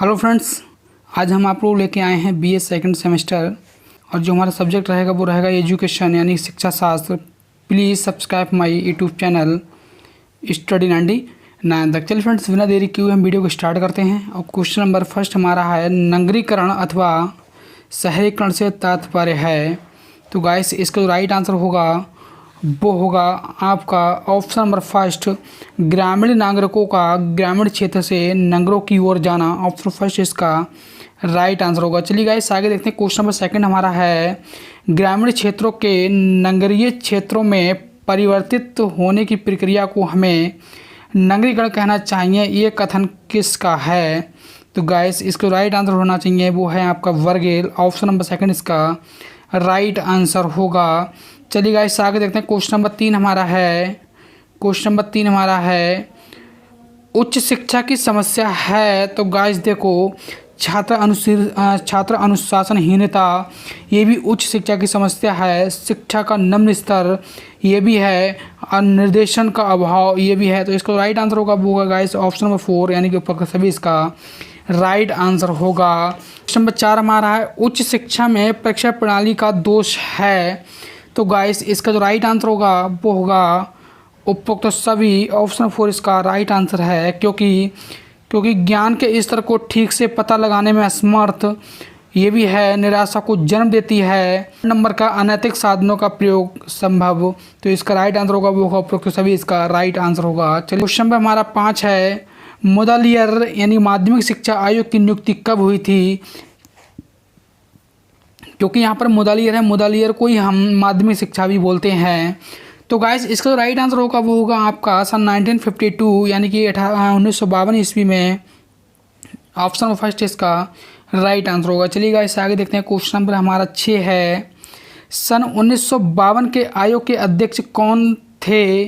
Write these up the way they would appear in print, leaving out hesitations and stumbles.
Hello friends, आज हम आप लोग लेके आए हैं बीए सेकंड सेमेस्टर और जो हमारा सब्जेक्ट रहेगा वो रहेगा एजुकेशन यानी शिक्षा शास्त्र। Please subscribe my YouTube channel study 99 तक। चलिए फ्रेंड्स, बिना देरी किए हम वीडियो को स्टार्ट करते हैं। और क्वेश्चन नंबर फर्स्ट हमारा है नगरीकरण अथवा शहरीकरण से तात्पर्य है। तो गाइस इसका जो राइट आंसर होगा वो होगा आपका ऑप्शन नंबर फर्स्ट, ग्रामीण नागरिकों का ग्रामीण क्षेत्र से नगरों की ओर जाना। ऑप्शन फर्स्ट इसका राइट आंसर होगा। चलिए गाइस आगे देखते हैं। क्वेश्चन नंबर सेकंड हमारा है ग्रामीण क्षेत्रों के नगरीय क्षेत्रों में परिवर्तित होने की प्रक्रिया को हमें नगरीकरण कहना चाहिए, ये कथन किसका है? तो गाइस इसका राइट आंसर होना चाहिए वो है आपका वर्गेल। ऑप्शन नंबर सेकंड इसका राइट आंसर होगा। चलिए गाइस आगे देखते हैं। क्वेश्चन नंबर तीन हमारा है उच्च शिक्षा की समस्या है। तो गाइस देखो, छात्र अनुशासनहीनता ये भी उच्च शिक्षा की समस्या है। शिक्षा का निम्न स्तर ये भी है और निर्देशन का अभाव ये भी है। तो इसका राइट आंसर होगा वो होगा गाइस ऑप्शन नंबर 4 यानी कि ऊपर का सभी इसका राइट आंसर होगा। क्वेश्चन नंबर 4 हमारा है उच्च शिक्षा में परीक्षा प्रणाली का दोष है। तो गाइस इसका जो राइट आंसर होगा वो होगा उपरोक्त सभी। ऑप्शन 4 इसका राइट आंसर है, क्योंकि ज्ञान के स्तर को ठीक से पता लगाने में असमर्थ ये भी है, निराशा को जन्म देती है, नंबर का अनैतिक साधनों का प्रयोग संभव। तो इसका राइट आंसर होगा वो होगा उपरोक्त सभी इसका राइट आंसर होगा। चलिए क्वेश्चन नंबर हमारा 5 है मुदलियर यानी माध्यमिक शिक्षा आयोग की नियुक्ति कब हुई थी? क्योंकि यहाँ पर मुदलियर है, मुदलियर को ही हम माध्यमिक शिक्षा भी बोलते हैं। तो गाइस इसका जो राइट आंसर होगा वो होगा आपका सन 1952 यानी कि 1952 ईस्वी में। ऑप्शन नंबर फर्स्ट इसका राइट आंसर होगा। चलिए गाइस आगे देखते हैं। क्वेश्चन नंबर हमारा 6 है सन 1952 के आयोग के अध्यक्ष कौन थे?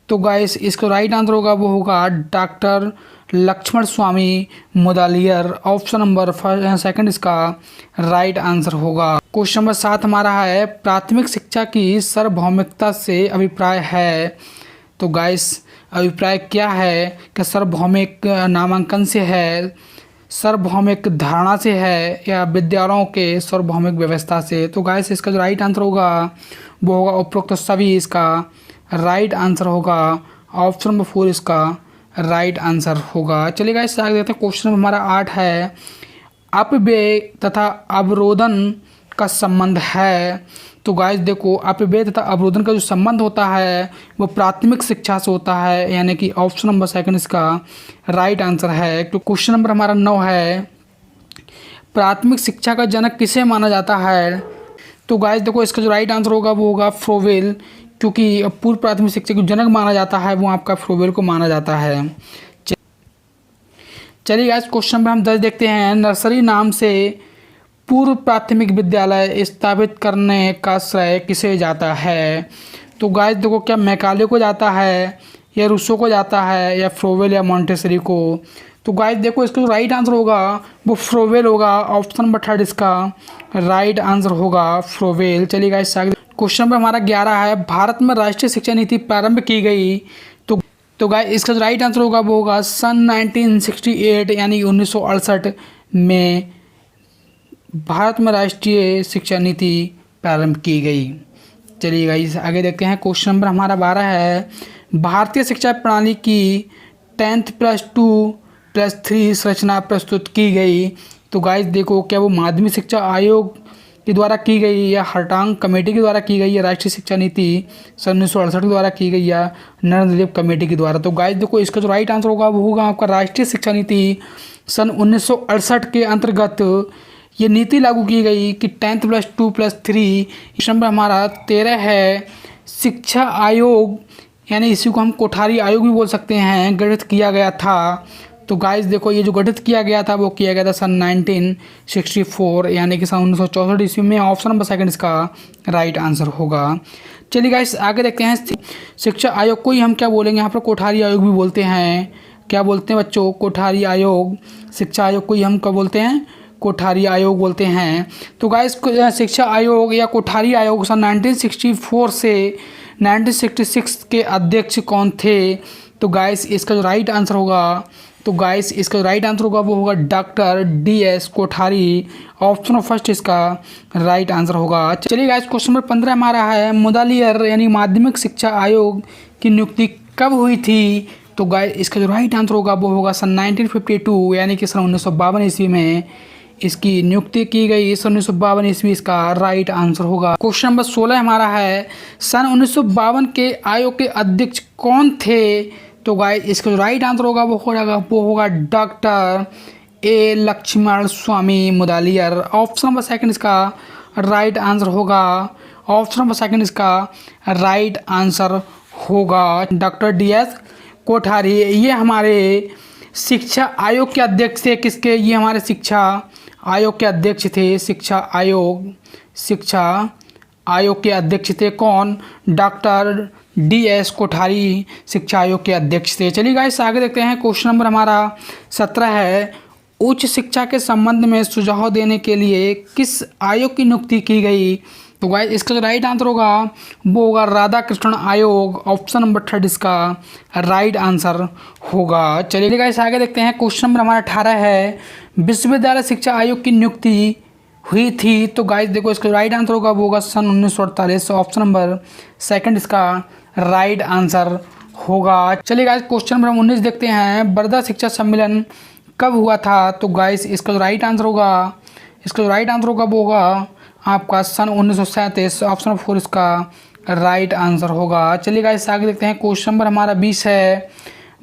तो गाइस इसका राइट आंसर होगा वो होगा डॉक्टर लक्ष्मण स्वामी मुदलियर। ऑप्शन नंबर सेकंड इसका राइट आंसर होगा। क्वेश्चन नंबर 7 हमारा है प्राथमिक शिक्षा की सार्वभौमिकता से अभिप्राय है। तो गाइस अभिप्राय क्या है? क्या सार्वभौमिक नामांकन से है, सार्वभौमिक धारणा से है, या विद्यालयों के सार्वभौमिक व्यवस्था से? तो गाइस इसका जो राइट आंसर होगा वो होगा उपरोक्त सभी इसका राइट आंसर होगा। ऑप्शन नंबर 4 इसका राइट आंसर होगा। चलिए गाइस आगे देखते हैं। क्वेश्चन नंबर हमारा 8 है अपव्यय तथा अवरोधन का संबंध है। तो गाइस देखो, अपव्यय तथा अवरोधन का जो संबंध होता है वो प्राथमिक शिक्षा से होता है, यानी कि ऑप्शन नंबर सेकंड इसका राइट आंसर है। तो क्वेश्चन नंबर हमारा 9 है प्राथमिक शिक्षा का जनक किसे माना जाता है? तो गाइस देखो इसका जो राइट आंसर होगा वो होगा फ्रोवेल, क्योंकि पूर्व प्राथमिक शिक्षा को जनक माना जाता है वो आपका फ्रोवेल को माना जाता है। चलिए गाइस क्वेश्चन नंबर हम 10 देखते हैं। नर्सरी नाम से पूर्व प्राथमिक विद्यालय स्थापित करने का श्रेय किसे जाता है? तो गाइस देखो, क्या मैकाले को जाता है, या रूसो को जाता है, या फ्रोवेल या मॉन्टेसरी को? तो गाइस देखो इसका जो राइट आंसर होगा वो फ्रोवेल होगा। ऑप्शन नंबर 3 इसका राइट आंसर होगा फ्रोवेल। चलिए गाइस आगे क्वेश्चन नंबर हमारा 11 है भारत में राष्ट्रीय शिक्षा नीति प्रारंभ की गई। तो गाइस इसका जो राइट आंसर होगा वो होगा सन 1968 यानी 1968 में भारत में राष्ट्रीय शिक्षा नीति प्रारंभ की गई। चलिए गाइस आगे देखते हैं। क्वेश्चन नंबर हमारा 12 है भारतीय शिक्षा प्रणाली की 10th + 2 + 3 संरचना प्रस्तुत की गई। तो गाइस देखो, क्या वो माध्यमिक शिक्षा आयोग के द्वारा की गई, या हरटांग कमेटी के द्वारा की गई, या राष्ट्रीय शिक्षा नीति सन 1968 के द्वारा की गई, या नरेंद्र कमेटी के द्वारा? तो गाइस देखो इसका जो राइट आंसर होगा वो होगा आपका राष्ट्रीय शिक्षा नीति सन 1968 के अंतर्गत ये नीति लागू की गई कि 10th + 2 + 3। इस नंबर हमारा 13 है शिक्षा आयोग यानी इसी को हम कोठारी आयोग भी बोल सकते हैं, गठित किया गया था। तो गाइस देखो, ये जो गठित किया गया था वो किया गया था सन 1964 यानी कि सन 1964 ईस्वी में। ऑप्शन नंबर सेकंड इसका राइट आंसर होगा। चलिए गाइस आगे देखते हैं। शिक्षा आयोग को ही हम क्या बोलेंगे? यहाँ पर कोठारी आयोग भी बोलते हैं। क्या बोलते हैं बच्चों? कोठारी आयोग। शिक्षा आयोग को ही हम क्या बोलते हैं? कोठारी आयोग बोलते हैं। तो गाइस शिक्षा आयोग या कोठारी आयोग सन 1964 से 1966 के अध्यक्ष कौन थे? तो गाइस इसका जो राइट आंसर होगा तो गाइस इसका राइट आंसर होगा वो होगा doctor DS Kothari. Option first इसका राइट आंसर होगा। चलिए गाइस क्वेश्चन नंबर 15 हमारा है मुदालियर यानी माध्यमिक शिक्षा आयोग की नियुक्ति कब हुई थी। तो गाइस इसका जो राइट आंसर होगा वो होगा सन 1952 यानी कि सन 1952 ईस्वी में इसकी नियुक्ति की गई। सन 1952 ईस्वी इसका राइट आंसर होगा। क्वेश्चन नंबर 16 हमारा है सन 1952 के आयोग के अध्यक्ष कौन थे। तो गाइस इसका जो राइट आंसर होगा वो होगा doctor A Lakshmana Swami Mudaliar. Option number second इसका राइट आंसर होगा। ऑप्शन नंबर सेकंड इसका राइट आंसर होगा डॉक्टर DS कोठारी। ये हमारे शिक्षा आयोग के अध्यक्ष थे। किसके? ये हमारे शिक्षा आयोग के अध्यक्ष थे। शिक्षा आयोग के अध्यक्ष थे कौन? डॉक्टर DS कोठारी शिक्षा आयोग के अध्यक्ष थे। चलिए गाइस आगे देखते हैं। क्वेश्चन नंबर हमारा 17 है उच्च शिक्षा के संबंध में सुझाव देने के लिए किस आयोग की नियुक्ति की गई। तो गाइस इसका जो राइट आंसर होगा वो होगा राधा कृष्ण आयोग। ऑप्शन नंबर थर्ड इसका राइट आंसर होगा। चलिए गाइस आगे देखते हैं। क्वेश्चन नंबर हमारा 18 है विश्वविद्यालय शिक्षा आयोग की नियुक्ति हुई थी। तो गाइस देखो इसका राइट आंसर होगा वो होगा सन 1948। ऑप्शन नंबर सेकंड इसका राइट आंसर होगा। चलिए गाइस क्वेश्चन नंबर 19 देखते हैं वर्धा शिक्षा सम्मेलन कब हुआ था। तो गाइस इसका जो राइट आंसर होगा वो होगा आपका सन 1937। ऑप्शन नंबर 4 इसका राइट आंसर होगा। चलिए गाइस आगे देखते हैं। क्वेश्चन नंबर हमारा 20 है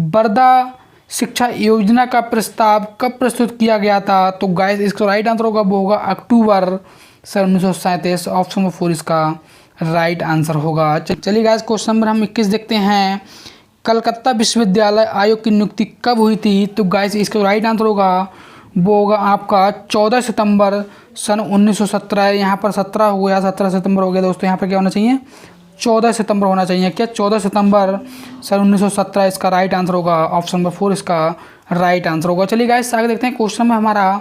वर्धा शिक्षा योजना का प्रस्ताव कब प्रस्तुत किया गया था। तो गाइस इसका राइट आंसर होगा वो होगा अक्टूबर सन 1937। ऑप्शन नंबर 4 इसका राइट आंसर होगा। चलिए गाइस क्वेश्चन नंबर हम 21 देखते हैं कलकत्ता विश्वविद्यालय आयोग की नियुक्ति कब हुई थी। तो गाइस इसका राइट आंसर होगा वो होगा आपका 14 सितंबर सन 1917। यहाँ पर 17 हो गया, 17 सितंबर हो गया दोस्तों। यहाँ पर क्या होना चाहिए? 14 सितंबर होना चाहिए। क्या 14 सितंबर सन 1917 इसका राइट आंसर होगा। ऑप्शन नंबर 4 इसका राइट आंसर होगा। चलिए गाइस आगे देखते हैं। क्वेश्चन में हमारा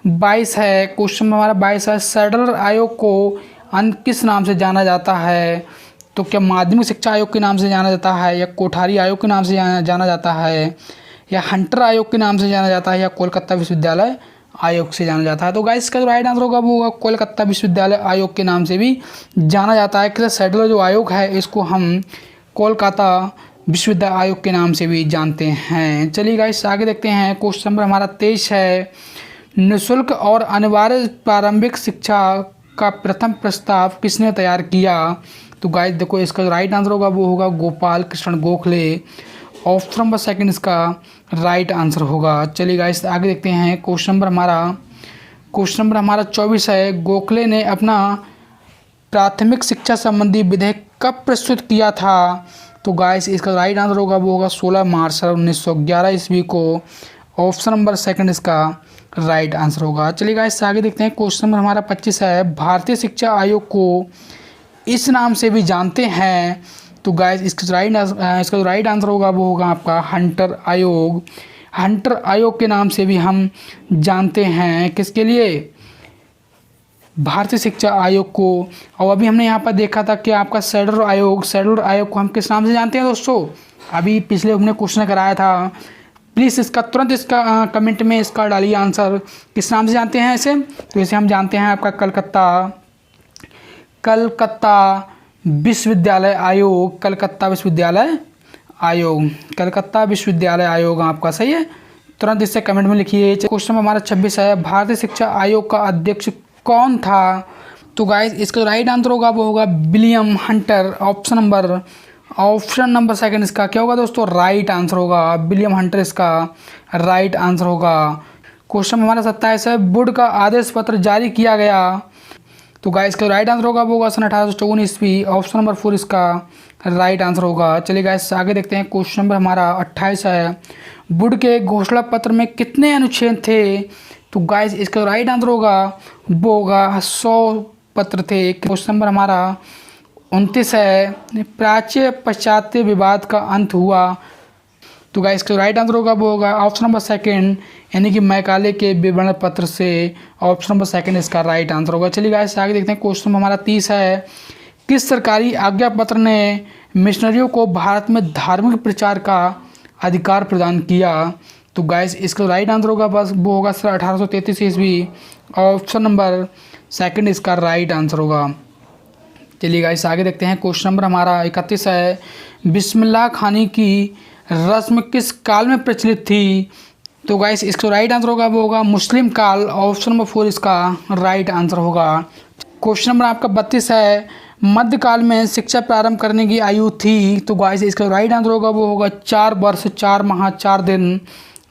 22 है। क्वेश्चन में हमारा 22 है सैडलर आयोग को अन्य किस नाम से जाना जाता है। तो क्या माध्यमिक शिक्षा आयोग के नाम से जाना जाता है, या कोठारी आयोग के नाम से जाना जाता है, या हंटर आयोग के नाम से जाना जाता है, या कोलकाता विश्वविद्यालय आयोग से जाना जाता है। तो गाइस इसका जो राइट आंसर होगा वो होगा कोलकाता विश्वविद्यालय आयोग के नाम से भी जाना जाता है। कि सैडलर जो आयोग है इसको हम कोलकाता विश्वविद्यालय आयोग के नाम से भी जानते हैं। चलिए गाइस आगे देखते हैं। क्वेश्चन नंबर हमारा 23 है निःशुल्क और अनिवार्य प्रारंभिक शिक्षा का प्रथम प्रस्ताव किसने तैयार किया। तो गाइस देखो इसका जो राइट आंसर होगा वो होगा Gopal Krishna Gokhale. Option number second इसका राइट आंसर होगा। चलिए गाइस आगे देखते हैं। क्वेश्चन नंबर हमारा 24 है गोखले ने अपना प्राथमिक शिक्षा संबंधी विधेयक कब प्रस्तुत किया था। तो गाइस इसका राइट आंसर होगा वो होगा 16 मार्च 1911 ईस्वी को। ऑप्शन नंबर सेकंड इसका राइट आंसर होगा। चलिए गाइस आगे देखते हैं। क्वेश्चन नंबर हमारा 25 है भारतीय शिक्षा आयोग को इस नाम से भी जानते हैं। तो गाइस इसका जो राइट आंसर होगा वो होगा आपका हंटर आयोग। हंटर आयोग के नाम से भी हम जानते हैं। किसके लिए? भारतीय शिक्षा आयोग को। और अभी हमने यहाँ पर देखा था कि आपका सैडलर आयोग को हम किस नाम से जानते हैं दोस्तों। अभी पिछले हमने क्वेश्चन कराया था। प्लीज़ इसका तुरंत इसका कमेंट में इसका डालिए आंसर, किस नाम से जानते हैं इसे। तो इसे हम जानते हैं आपका कलकत्ता विश्वविद्यालय आयोग। कलकत्ता विश्वविद्यालय आयोग आपका सही है। तुरंत इससे कमेंट में लिखिए। क्वेश्चन हमारा 26 है भारतीय शिक्षा आयोग का अध्यक्ष कौन था। तो गाइस इसका राइट आंसर होगा वो होगा William Hunter. Option number second इसका क्या होगा दोस्तों? राइट आंसर होगा विलियम हंटर इसका राइट आंसर होगा। क्वेश्चन हमारा 27 है वुड का आदेश पत्र जारी किया गया। तो गाइस इसका राइट आंसर होगा वो होगा सन 1854 ईस्वी। ऑप्शन नंबर 4 इसका राइट आंसर होगा। चलिए गाइस आगे देखते हैं। क्वेश्चन नंबर हमारा 28 है वुड के घोषणा पत्र में कितने अनुच्छेद थे। तो गाइस इसका राइट आंसर होगा वो होगा 100 पत्र थे। क्वेश्चन नंबर हमारा 29 है प्राच्य पाश्चात्य विवाद का अंत हुआ। तो गाइस इसका राइट आंसर होगा वो होगा ऑप्शन नंबर सेकंड यानी कि मैकाले के विवरण पत्र से। ऑप्शन नंबर सेकंड इसका राइट आंसर होगा। चलिए गाइस आगे देखते हैं। क्वेश्चन हमारा 30 है किस सरकारी आज्ञा पत्र ने मिशनरियों को भारत में धार्मिक प्रचार का अधिकार प्रदान किया। तो गाइस इसका राइट आंसर होगा बस वो होगा सर 1833 ईस्वी। ऑप्शन नंबर सेकंड इसका राइट आंसर होगा। चलिए गाइस आगे देखते हैं। क्वेश्चन नंबर हमारा 31 है, बिस्मिल्लाह खानी की रस्म किस काल में प्रचलित थी? तो गाइस इसका राइट आंसर होगा वो होगा मुस्लिम काल। ऑप्शन नंबर 4 इसका राइट आंसर होगा। क्वेश्चन नंबर आपका 32 है, मध्यकाल में शिक्षा प्रारंभ करने की आयु थी? तो गाइस इसका राइट आंसर होगा वो होगा 4 वर्ष 4 माह 4 दिन।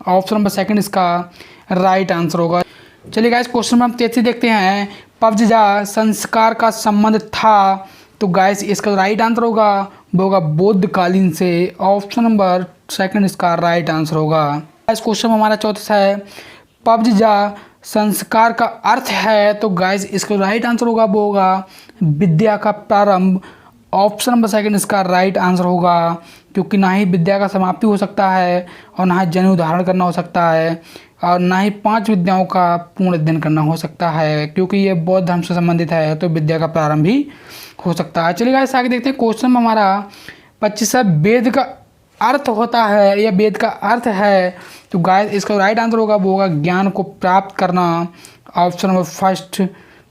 ऑप्शन नंबर सेकंड इसका राइट आंसर होगा। चलिए गाइस क्वेश्चन नंबर 33 देखते हैं, पबजजा संस्कार का संबंध था? तो गाइस इसका राइट आंसर होगा वो होगा बौद्धकालीन से। ऑप्शन नंबर सेकंड इसका राइट आंसर होगा। गाइस क्वेश्चन हमारा 34 है, पबजजा संस्कार का अर्थ है? तो गाइस इसका राइट आंसर होगा वो होगा विद्या का प्रारंभ। ऑप्शन नंबर सेकंड इसका राइट आंसर होगा, क्योंकि ना ही विद्या का समाप्ति हो सकता है और ना ही जनेऊ धारण करना हो सकता है और ना ही 5 विद्याओं का पूर्ण अध्ययन करना हो सकता है, क्योंकि ये बौद्ध धर्म से संबंधित है तो विद्या का प्रारंभ भी हो सकता है। चलिए गाइस आगे देखते हैं। क्वेश्चन में हमारा 25 है, वेद का अर्थ होता है या वेद का अर्थ है? तो गाइस इसका राइट आंसर होगा वो होगा ज्ञान को प्राप्त करना। ऑप्शन नंबर फर्स्ट,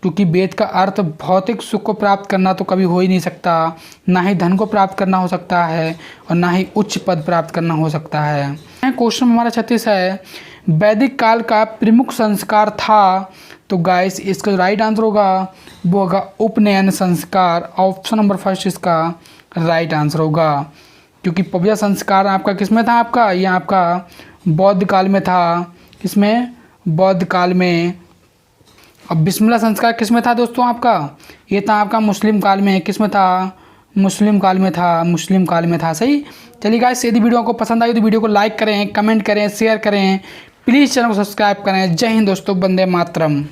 क्योंकि वेद का अर्थ भौतिक सुख को प्राप्त करना तो कभी हो ही नहीं सकता, ना ही धन को प्राप्त करना हो सकता है और ना ही उच्च पद प्राप्त करना हो सकता है। क्वेश्चन हमारा 36 है, वैदिक काल का प्रमुख संस्कार था? तो गाइस इसका राइट आंसर होगा वो होगा उपनयन संस्कार। ऑप्शन नंबर फर्स्ट इसका राइट आंसर होगा, क्योंकि पबजा संस्कार आपका किस में था? आपका ये आपका बौद्ध काल में था। किसमें? बौद्ध काल में। अब बिस्मिल्लाह संस्कार किस में था दोस्तों? आपका ये था आपका मुस्लिम काल में। किस में था? मुस्लिम काल में था। मुस्लिम काल में था। सही। चलिए गाइस यदि वीडियो को पसंद आई तो वीडियो को लाइक करें, कमेंट करें, शेयर करें, प्लीज़ चैनल को सब्सक्राइब करें। जय हिंद दोस्तों, वंदे मातरम।